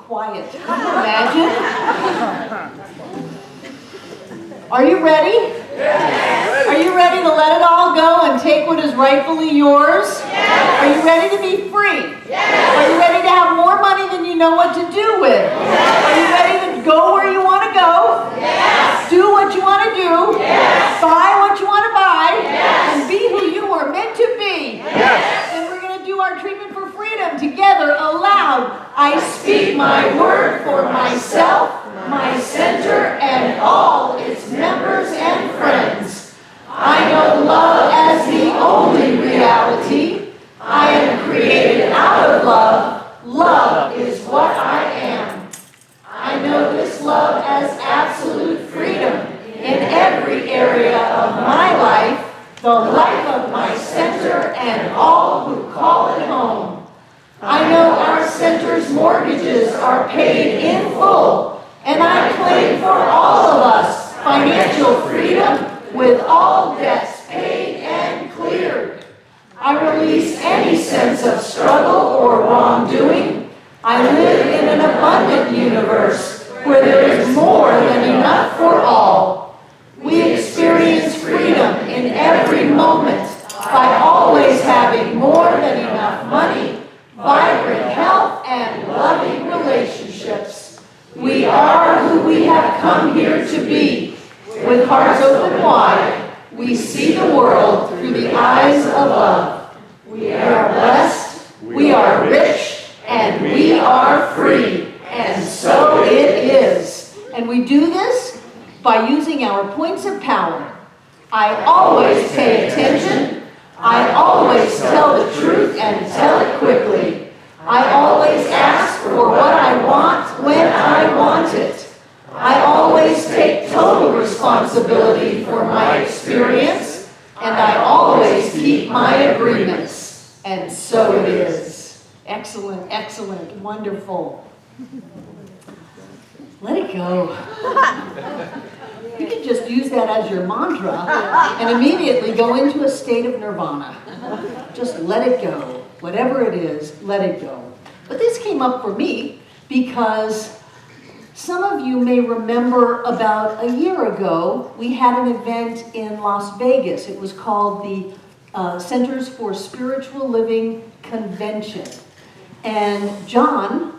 quiet. Can you imagine? Are you ready? Yes. Are you ready to let it all go and take what is rightfully yours? Yes. Are you ready to be free? Yes. Are you ready to have more money than you know what to do with? Yes. Are you ready to go where you want to go? Yes. Do what you want to do? Yes. Buy what you want to buy? Yes. And be who you are meant to be? Yes. And we're going to do our treatment for freedom together aloud. I speak my word for myself, my center, and all its members and friends. I know love as the only reality. I am created out of love. Love is what I am. I know this love as absolute freedom in every area of my life, the life of my center, and all who call it home. I know our center's mortgages are paid in full, and I claim for all of us financial freedom with all debts paid and cleared. I release any sense of struggle or wrongdoing. I live in an abundant universe where there is more than enough for all. We experience freedom in every moment by always having more than enough money, vibrant health, and loving relationships. We are who we have come here to be. With hearts open wide, we see the world through the eyes of love. We are blessed, we are rich, and we are free. And so it is. And we do this by using our points of power. I always pay attention. I always tell the truth and tell it quickly. I always ask for what I want when I want it. I always take total responsibility for my experience, and I always keep my agreements. And so it is. Excellent, excellent, wonderful. Let it go. You can just use that as your mantra and immediately go into a state of nirvana. Just let it go. Whatever it is, let it go. But this came up for me because some of you may remember about a year ago, we had an event in Las Vegas. It was called the Centers for Spiritual Living Convention. And John,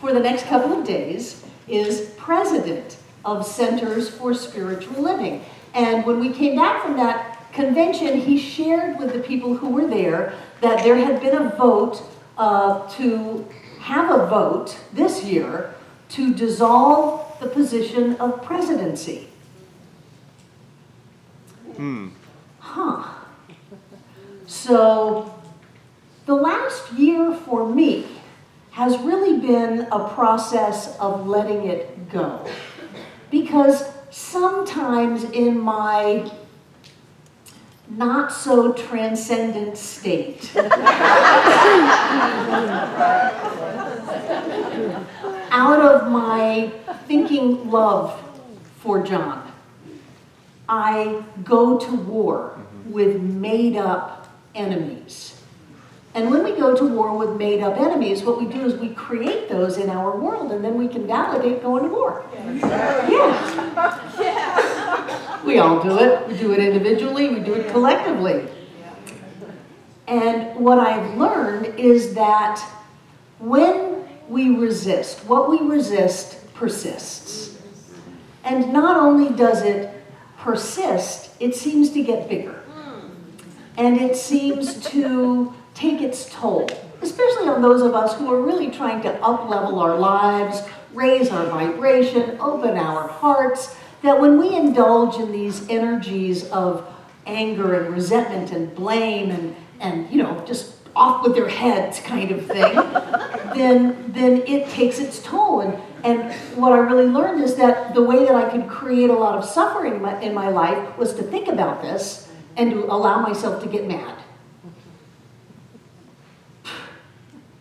for the next couple of days, is president of Centers for Spiritual Living. And when we came back from that convention, he shared with the people who were there that there had been a vote to have a vote this year to dissolve the position of presidency. So the last year for me has really been a process of letting it go. Because sometimes in my not so transcendent state, out of my thinking love for John, I go to war with made-up enemies. And when we go to war with made-up enemies, what we do is we create those in our world, and then we can validate going to war. Yeah. We all do it. We do it individually. We do it collectively. And what I've learned is that when we resist, what we resist persists. And not only does it persist, it seems to get bigger. And it seems to take its toll, especially on those of us who are really trying to up-level our lives, raise our vibration, open our hearts, that when we indulge in these energies of anger and resentment and blame and you know, just off with their heads kind of thing, then it takes its toll. And what I really learned is that the way that I could create a lot of suffering in my life was to think about this and to allow myself to get mad.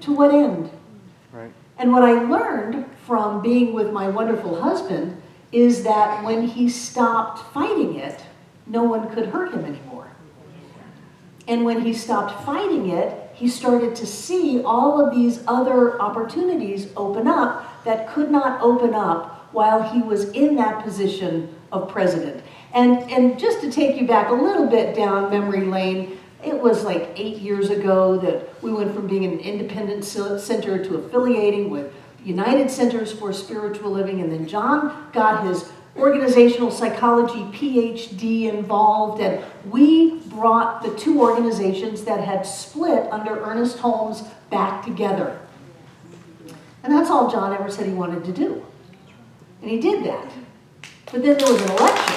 To what end? Right. And what I learned from being with my wonderful husband is that when he stopped fighting it, no one could hurt him anymore. And when he stopped fighting it, he started to see all of these other opportunities open up that could not open up while he was in that position of president. And just to take you back a little bit down memory lane, it was like 8 years ago that we went from being an independent center to affiliating with United Centers for Spiritual Living, and then John got his organizational psychology PhD involved, and we brought the two organizations that had split under Ernest Holmes back together. And that's all John ever said he wanted to do. And he did that. But then there was an election.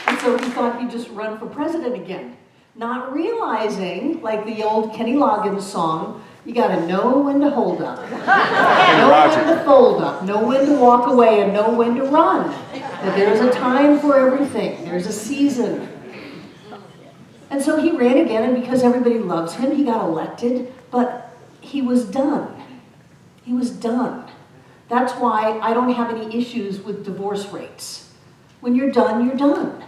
And so he thought he'd just run for president again, not realizing, like the old Kenny Loggins song, you gotta know when to hold up, know when to fold up, know when to walk away, and know when to run. That there's a time for everything. There's a season. And so he ran again, and because everybody loves him, he got elected, but he was done. He was done. That's why I don't have any issues with divorce rates. When you're done, you're done.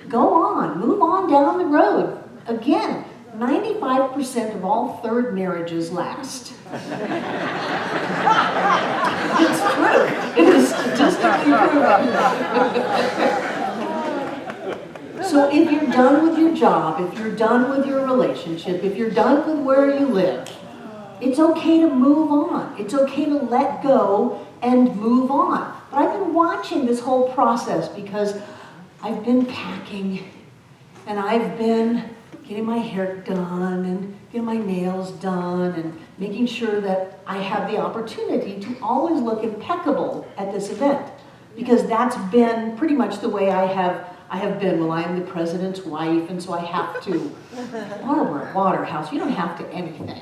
Go on, move on down the road. Again, 95% of all third marriages last. It's true. It is statistically proven. So if you're done with your job, if you're done with your relationship, if you're done with where you live, it's okay to move on. It's okay to let go and move on. But I've been watching this whole process because I've been packing and I've been getting my hair done and getting my nails done and making sure that I have the opportunity to always look impeccable at this event, because that's been pretty much the way I have been. Well, I am the president's wife, and so I have to. Barbara Waterhouse, you don't have to anything.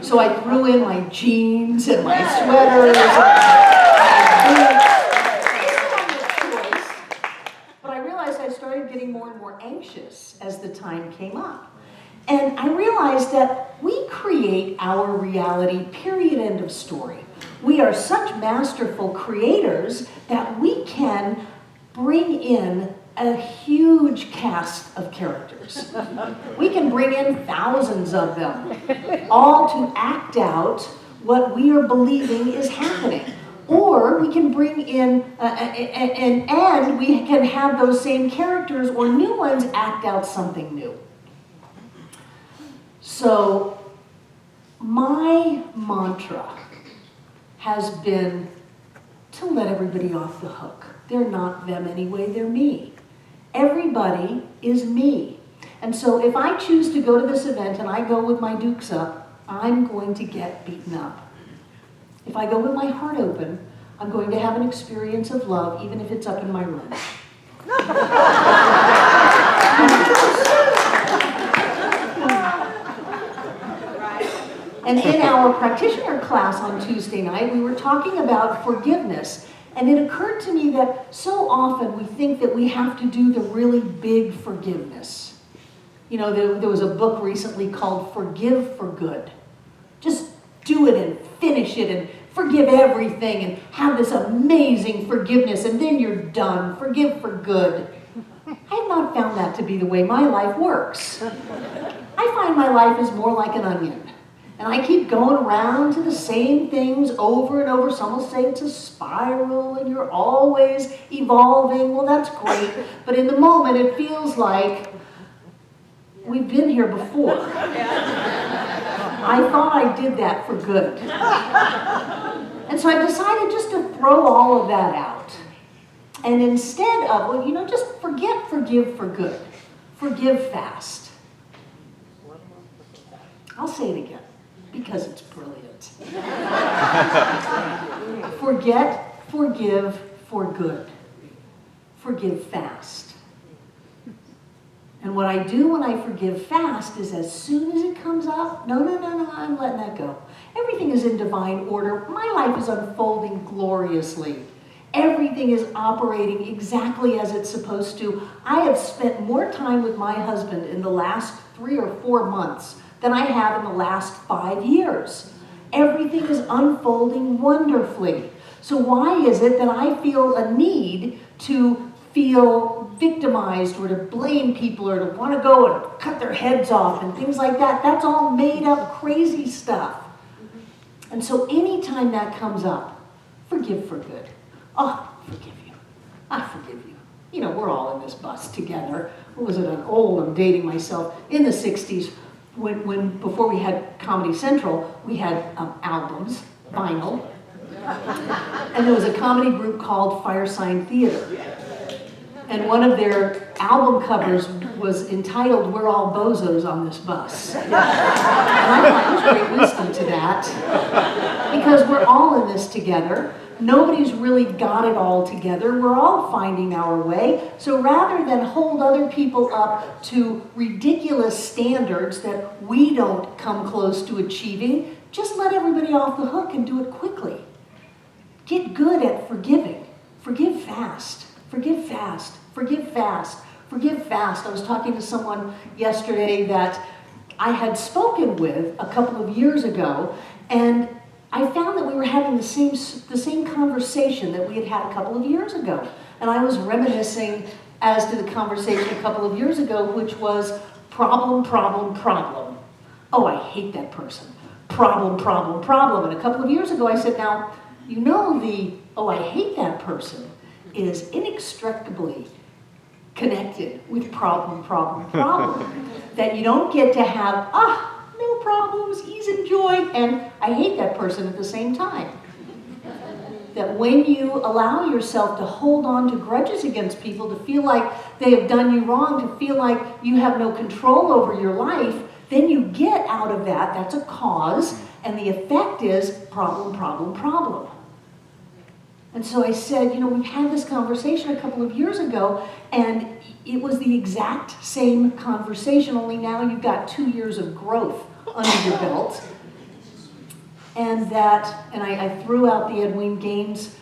So I threw in my jeans and my sweaters. But I realized I started getting more and more anxious as the time came up. And I realized that we create our reality, period, end of story. We are such masterful creators that we can bring in a huge cast of characters. We can bring in thousands of them, all to act out what we are believing is happening. Or we can bring in, and we can have those same characters or new ones act out something new. So my mantra has been to let everybody off the hook. They're not them anyway, they're me. Everybody is me. And so if I choose to go to this event and I go with my dukes up, I'm going to get beaten up. If I go with my heart open, I'm going to have an experience of love, even if it's up in my room. And in our practitioner class on Tuesday night, we were talking about forgiveness. And it occurred to me that so often we think that we have to do the really big forgiveness. You know, there was a book recently called Forgive for Good. Just do it and finish it and forgive everything and have this amazing forgiveness and then you're done. Forgive for good. I have not found that to be the way my life works. I find my life is more like an onion. And I keep going around to the same things over and over. Some will say it's a spiral and you're always evolving. Well, that's great. But in the moment, it feels like we've been here before. I thought I did that for good. And so I decided just to throw all of that out. And instead of, well, you know, just forget forgive for good. Forgive fast. I'll say it again, because it's brilliant. Forget, forgive for good. Forgive fast. And what I do when I forgive fast is as soon as it comes up, no, I'm letting that go. Everything is in divine order. My life is unfolding gloriously. Everything is operating exactly as it's supposed to. I have spent more time with my husband in the last 3 or 4 months than I have in the last 5 years. Everything is unfolding wonderfully. So why is it that I feel a need to feel victimized or to blame people or to want to go and cut their heads off and things like that. That's all made up crazy stuff. And so anytime that comes up, forgive for good. Oh, forgive you. I forgive you. You know, we're all in this bus together. What was it, I'm dating myself, in the 60s, when before we had Comedy Central, we had albums, vinyl, and there was a comedy group called Firesign Theater. And one of their album covers was entitled, "We're All Bozos on This Bus." And I thought there's great wisdom to that, because we're all in this together. Nobody's really got it all together. We're all finding our way. So rather than hold other people up to ridiculous standards that we don't come close to achieving, just let everybody off the hook and do it quickly. Get good at forgiving. Forgive fast. Forgive fast. Forgive fast. Forgive fast. I was talking to someone yesterday that I had spoken with a couple of years ago, and I found that we were having the same conversation that we had had a couple of years ago. And I was reminiscing as to the conversation a couple of years ago, which was problem, problem, problem. Oh, I hate that person. Problem, problem, problem. And a couple of years ago I said, now, you know the, oh, I hate that person is inextricably connected with problem, problem, problem. That you don't get to have, no problems, ease and joy, and I hate that person at the same time. That when you allow yourself to hold on to grudges against people, to feel like they have done you wrong, to feel like you have no control over your life, then you get out of that. That's a cause, and the effect is problem, problem, problem. And so I said, you know, we've had this conversation a couple of years ago, and it was the exact same conversation, only now you've got 2 years of growth under your belt. And I threw out the Edwin Gaines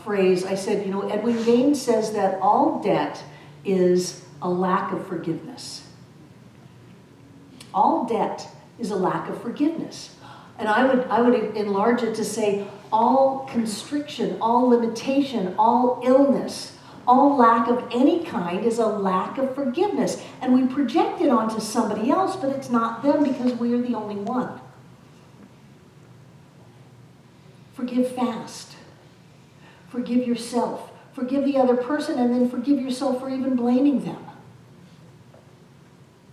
phrase. I said, you know, Edwin Gaines says that all debt is a lack of forgiveness. All debt is a lack of forgiveness. And I would enlarge it to say all constriction, all limitation, all illness, all lack of any kind is a lack of forgiveness. And we project it onto somebody else, but it's not them because we're the only one. Forgive fast. Forgive yourself. Forgive the other person, and then forgive yourself for even blaming them.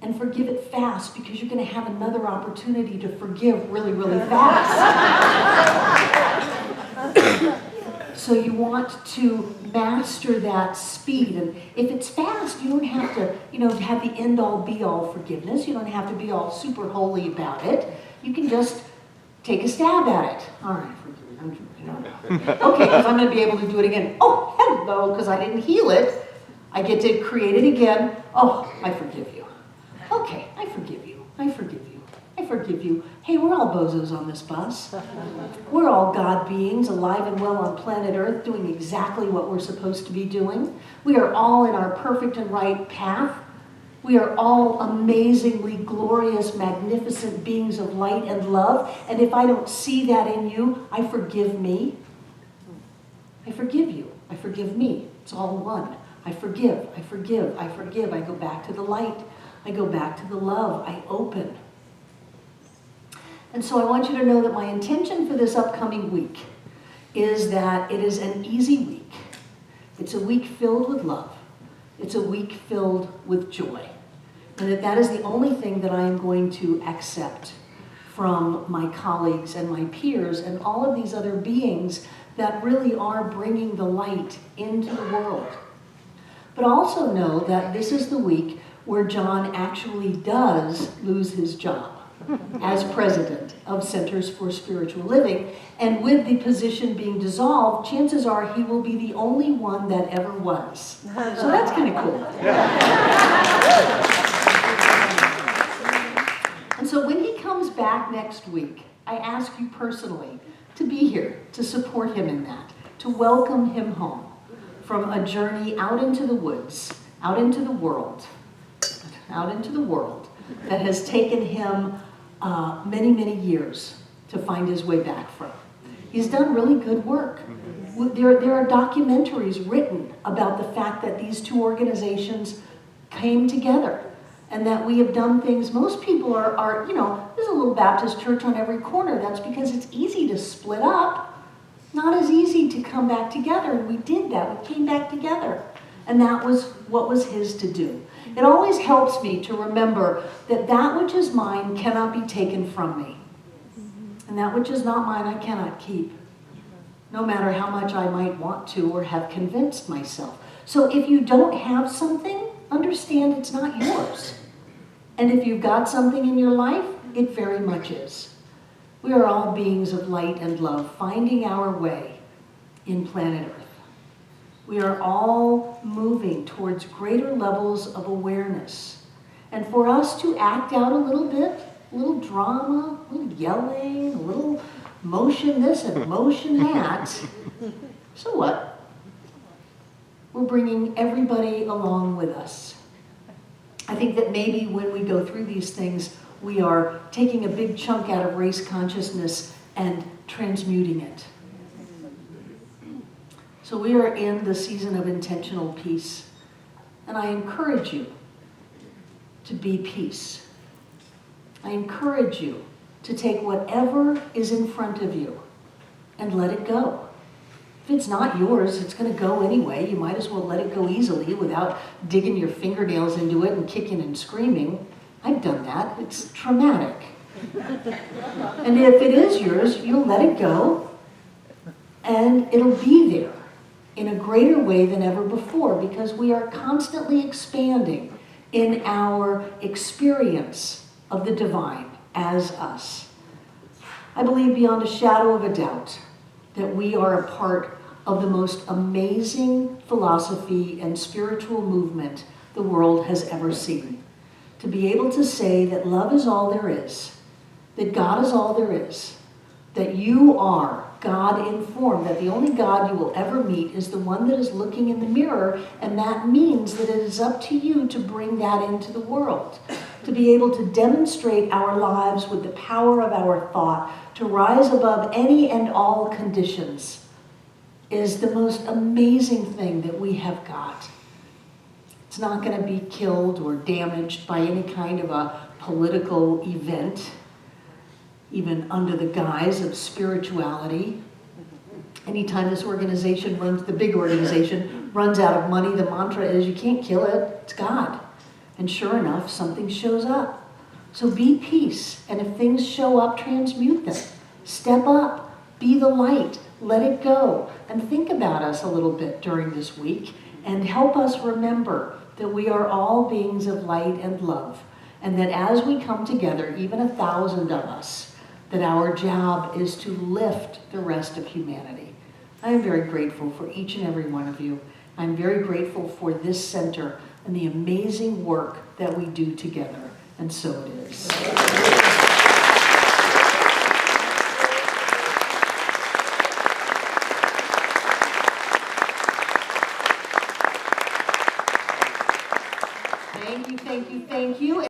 And forgive it fast, because you're going to have another opportunity to forgive really, really fast. So you want to master that speed. And if it's fast, you don't have to, have the end-all, be-all forgiveness. You don't have to be all super holy about it. You can just take a stab at it. All right, forgive me. Okay, because I'm going to be able to do it again. Oh, hello, because I didn't heal it. I get to create it again. Oh, I forgive you. Okay, I forgive you. I forgive you. I forgive you. Hey, we're all bozos on this bus. We're all God beings, alive and well on planet Earth, doing exactly what we're supposed to be doing. We are all in our perfect and right path. We are all amazingly glorious, magnificent beings of light and love. And if I don't see that in you, I forgive me. I forgive you. I forgive me. It's all one. I forgive. I forgive. I forgive. I go back to the light. I go back to the love. I open. And so I want you to know that my intention for this upcoming week is that it is an easy week. It's a week filled with love. It's a week filled with joy. And that is the only thing that I am going to accept from my colleagues and my peers and all of these other beings that really are bringing the light into the world. But also know that this is the week where John actually does lose his job as president of Centers for Spiritual Living. And with the position being dissolved, chances are he will be the only one that ever was. So that's kind of cool. And so when he comes back next week, I ask you personally to be here, to support him in that, to welcome him home from a journey out into the woods, out into the world that has taken him many, many years to find his way back from. He's done really good work. There are documentaries written about the fact that these two organizations came together and that we have done things. Most people are, there's a little Baptist church on every corner. That's because it's easy to split up, not as easy to come back together. And we did that. We came back together. And that was what was his to do. It always helps me to remember that that which is mine cannot be taken from me. And that which is not mine, I cannot keep, no matter how much I might want to or have convinced myself. So if you don't have something, understand it's not yours. And if you've got something in your life, it very much is. We are all beings of light and love, finding our way in planet Earth. We are all moving towards greater levels of awareness. And for us to act out a little bit, a little drama, a little yelling, a little motion this and motion that, so what? We're bringing everybody along with us. I think that maybe when we go through these things, we are taking a big chunk out of race consciousness and transmuting it. So we are in the season of intentional peace. And I encourage you to be peace. I encourage you to take whatever is in front of you and let it go. If it's not yours, it's going to go anyway. You might as well let it go easily without digging your fingernails into it and kicking and screaming. I've done that. It's traumatic. And if it is yours, you'll let it go and it'll be there in a greater way than ever before, because we are constantly expanding in our experience of the divine as us. I believe beyond a shadow of a doubt that we are a part of the most amazing philosophy and spiritual movement the world has ever seen. To be able to say that love is all there is, that God is all there is, that you are God in form, that the only God you will ever meet is the one that is looking in the mirror, and that means that it is up to you to bring that into the world, to be able to demonstrate our lives with the power of our thought, to rise above any and all conditions, is the most amazing thing that we have got. It's not going to be killed or damaged by any kind of a political event, even under the guise of spirituality. Anytime this organization runs, the big organization, runs out of money, the mantra is, you can't kill it, it's God. And sure enough, something shows up. So be peace, and if things show up, transmute them. Step up, be the light, let it go, and think about us a little bit during this week, and help us remember that we are all beings of light and love, and that as we come together, even 1,000 of us, that our job is to lift the rest of humanity. I am very grateful for each and every one of you. I'm very grateful for this center and the amazing work that we do together, and so it is. Thank you, thank you, thank you.